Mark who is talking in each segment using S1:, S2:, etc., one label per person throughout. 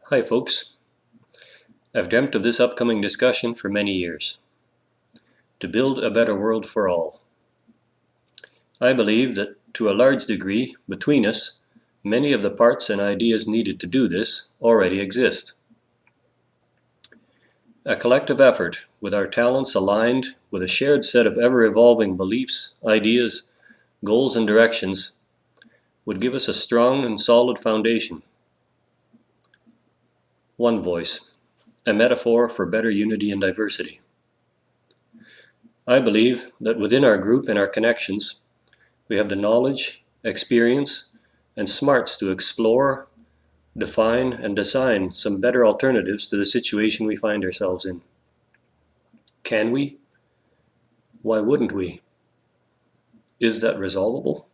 S1: Hi folks, I've dreamt of this upcoming discussion for many years. To build a better world for all. I believe that to a large degree, between us, many of the parts and ideas needed to do this already exist. A collective effort, with our talents aligned with a shared set of ever-evolving beliefs, ideas, goals and directions, would give us a strong and solid foundation. One voice, a metaphor for better unity and diversity. I believe that within our group and our connections, we have the knowledge, experience, and smarts to explore, define, and design some better alternatives to the situation we find ourselves in. Can we? Why wouldn't we? Is that resolvable?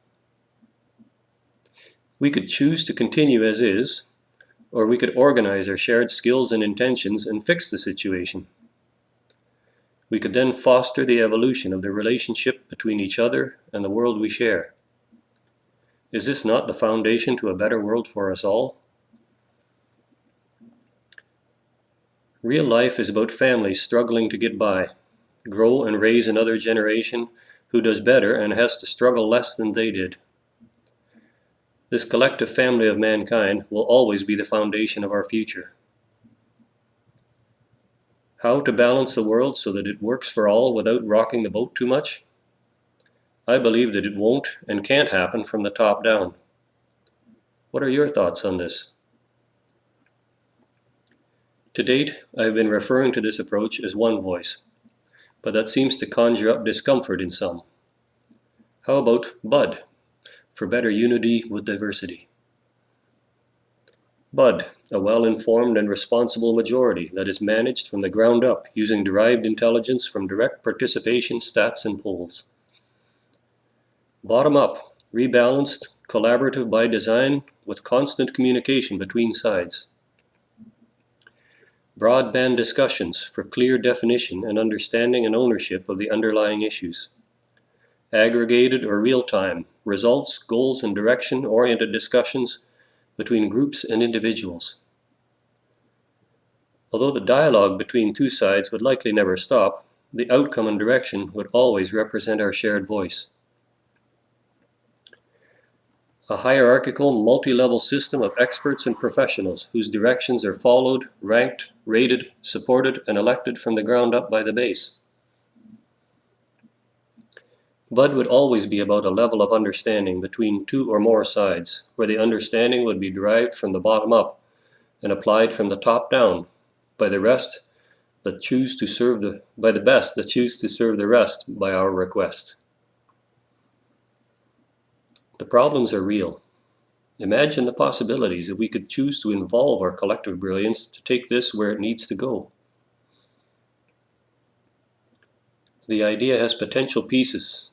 S1: We could choose to continue as is, or we could organize our shared skills and intentions and fix the situation. We could then foster the evolution of the relationship between each other and the world we share. Is this not the foundation to a better world for us all? Real life is about families struggling to get by, grow and raise another generation who does better and has to struggle less than they did. This collective family of mankind will always be the foundation of our future. How to balance the world so that it works for all without rocking the boat too much? I believe that it won't and can't happen from the top down. What are your thoughts on this? To date, I have been referring to this approach as one voice, but that seems to conjure up discomfort in some. How about BUD, for better unity with diversity? BUD, a well-informed and responsible majority that is managed from the ground up using derived intelligence from direct participation, stats, and polls. Bottom up, rebalanced, collaborative by design with constant communication between sides. Broadband discussions for clear definition and understanding and ownership of the underlying issues. Aggregated or real-time, results, goals, and direction-oriented discussions between groups and individuals. Although the dialogue between two sides would likely never stop, the outcome and direction would always represent our shared voice. A hierarchical, multi-level system of experts and professionals whose directions are followed, ranked, rated, supported, and elected from the ground up by the base. BUD would always be about a level of understanding between two or more sides, where the understanding would be derived from the bottom up and applied from the top down by the best that choose to serve the rest by our request. The problems are real. Imagine the possibilities if we could choose to involve our collective brilliance to take this where it needs to go. The idea has potential pieces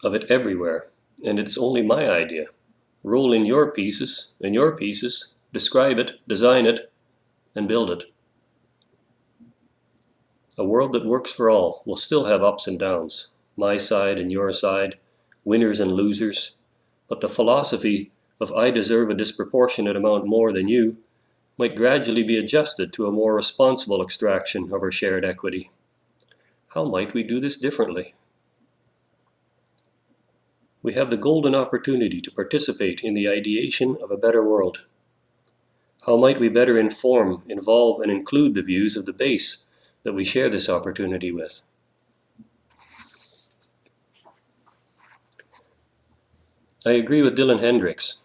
S1: of it everywhere, and it's only my idea. Roll in your pieces, describe it, design it, and build it. A world that works for all will still have ups and downs, my side and your side, winners and losers, but the philosophy of I deserve a disproportionate amount more than you might gradually be adjusted to a more responsible extraction of our shared equity. How might we do this differently? We have the golden opportunity to participate in the ideation of a better world. How might we better inform, involve, and include the views of the base that we share this opportunity with? I agree with Dylan Hendricks.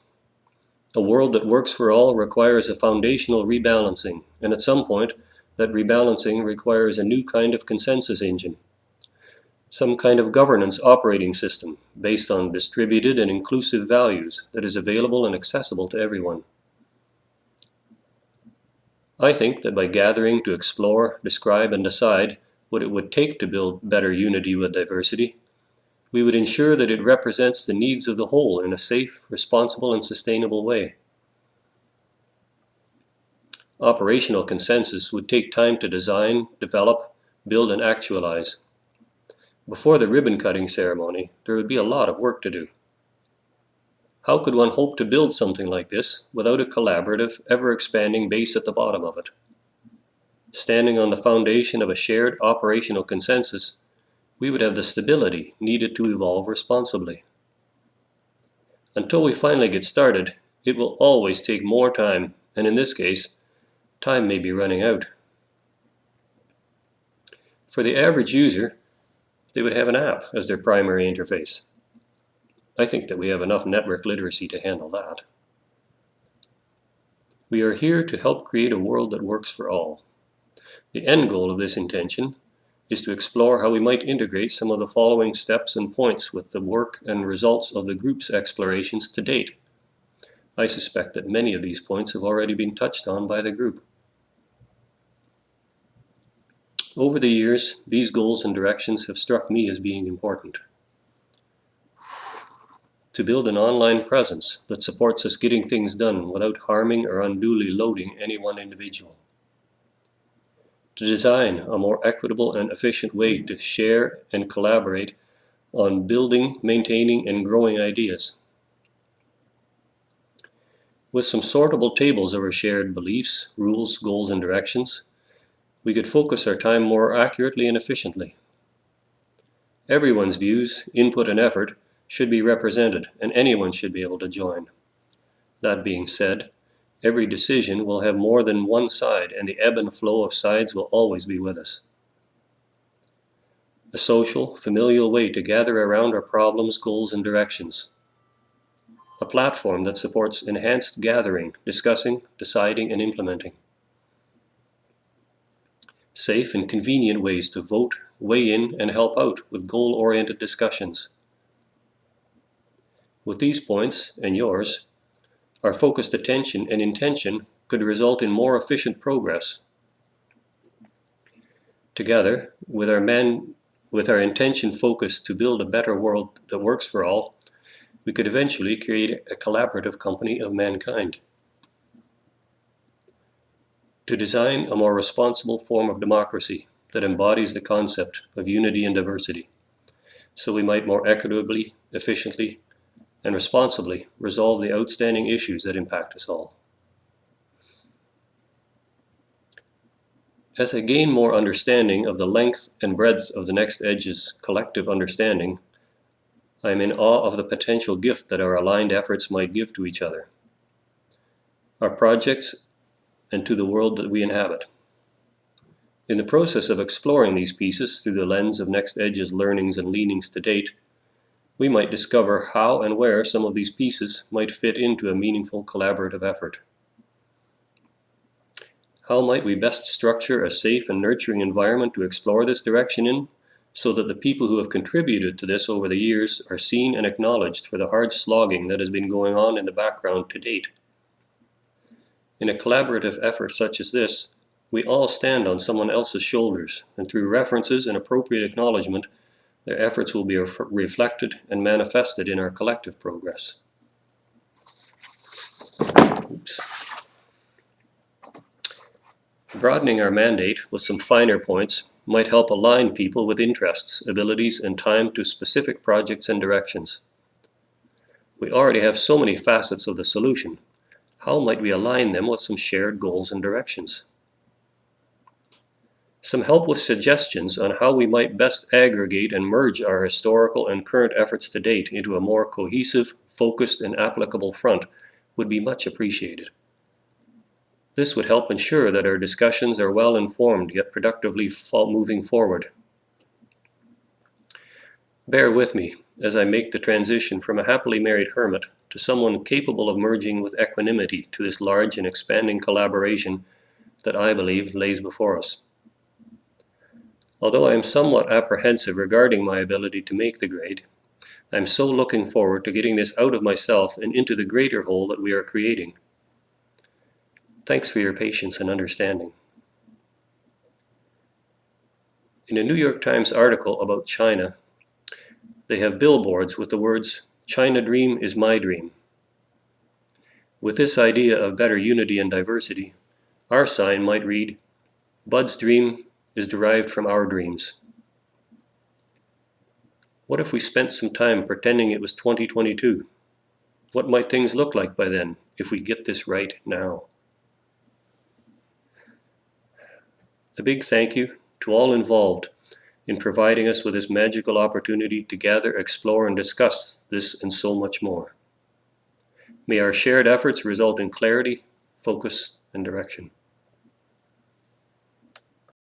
S1: A world that works for all requires a foundational rebalancing, and at some point, that rebalancing requires a new kind of consensus engine. Some kind of governance operating system based on distributed and inclusive values that is available and accessible to everyone. I think that by gathering to explore, describe, and decide what it would take to build better unity with diversity, we would ensure that it represents the needs of the whole in a safe, responsible, and sustainable way. Operational consensus would take time to design, develop, build, and actualize. Before the ribbon-cutting ceremony, there would be a lot of work to do. How could one hope to build something like this without a collaborative, ever-expanding base at the bottom of it? Standing on the foundation of a shared operational consensus, we would have the stability needed to evolve responsibly. Until we finally get started, it will always take more time, and in this case, time may be running out. For the average user, they would have an app as their primary interface. I think that we have enough network literacy to handle that. We are here to help create a world that works for all. The end goal of this intention is to explore how we might integrate some of the following steps and points with the work and results of the group's explorations to date. I suspect that many of these points have already been touched on by the group. Over the years, these goals and directions have struck me as being important. To build an online presence that supports us getting things done without harming or unduly loading any one individual. To design a more equitable and efficient way to share and collaborate on building, maintaining, and growing ideas. With some sortable tables of our shared beliefs, rules, goals, and directions, we could focus our time more accurately and efficiently. Everyone's views, input, and effort should be represented, and anyone should be able to join. That being said, every decision will have more than one side, and the ebb and flow of sides will always be with us. A social, familial way to gather around our problems, goals, and directions. A platform that supports enhanced gathering, discussing, deciding, and implementing. Safe and convenient ways to vote, weigh in, and help out with goal-oriented discussions. With these points, and yours, our focused attention and intention could result in more efficient progress. Together, with our intention focused to build a better world that works for all, we could eventually create a collaborative company of mankind. To design a more responsible form of democracy that embodies the concept of unity and diversity, so we might more equitably, efficiently, and responsibly resolve the outstanding issues that impact us all. As I gain more understanding of the length and breadth of the Next Edge's collective understanding, I am in awe of the potential gift that our aligned efforts might give to each other, our projects, and to the world that we inhabit. In the process of exploring these pieces through the lens of Next Edge's learnings and leanings to date, we might discover how and where some of these pieces might fit into a meaningful collaborative effort. How might we best structure a safe and nurturing environment to explore this direction in, so that the people who have contributed to this over the years are seen and acknowledged for the hard slogging that has been going on in the background to date? In a collaborative effort such as this, we all stand on someone else's shoulders, and through references and appropriate acknowledgement, their efforts will be reflected and manifested in our collective progress. Oops. Broadening our mandate with some finer points might help align people with interests, abilities, and time to specific projects and directions. We already have so many facets of the solution. How might we align them with some shared goals and directions? Some help with suggestions on how we might best aggregate and merge our historical and current efforts to date into a more cohesive, focused, and applicable front would be much appreciated. This would help ensure that our discussions are well informed yet productively moving forward. Bear with me as I make the transition from a happily married hermit to someone capable of merging with equanimity to this large and expanding collaboration that I believe lays before us. Although I am somewhat apprehensive regarding my ability to make the grade, I am so looking forward to getting this out of myself and into the greater whole that we are creating. Thanks for your patience and understanding. In a New York Times article about China, they have billboards with the words, "China Dream is my dream." With this idea of better unity and diversity, our sign might read, "Bud's dream is derived from our dreams." What if we spent some time pretending it was 2022? What might things look like by then if we get this right now? A big thank you to all involved in providing us with this magical opportunity to gather, explore, and discuss this and so much more. May our shared efforts result in clarity, focus, and direction.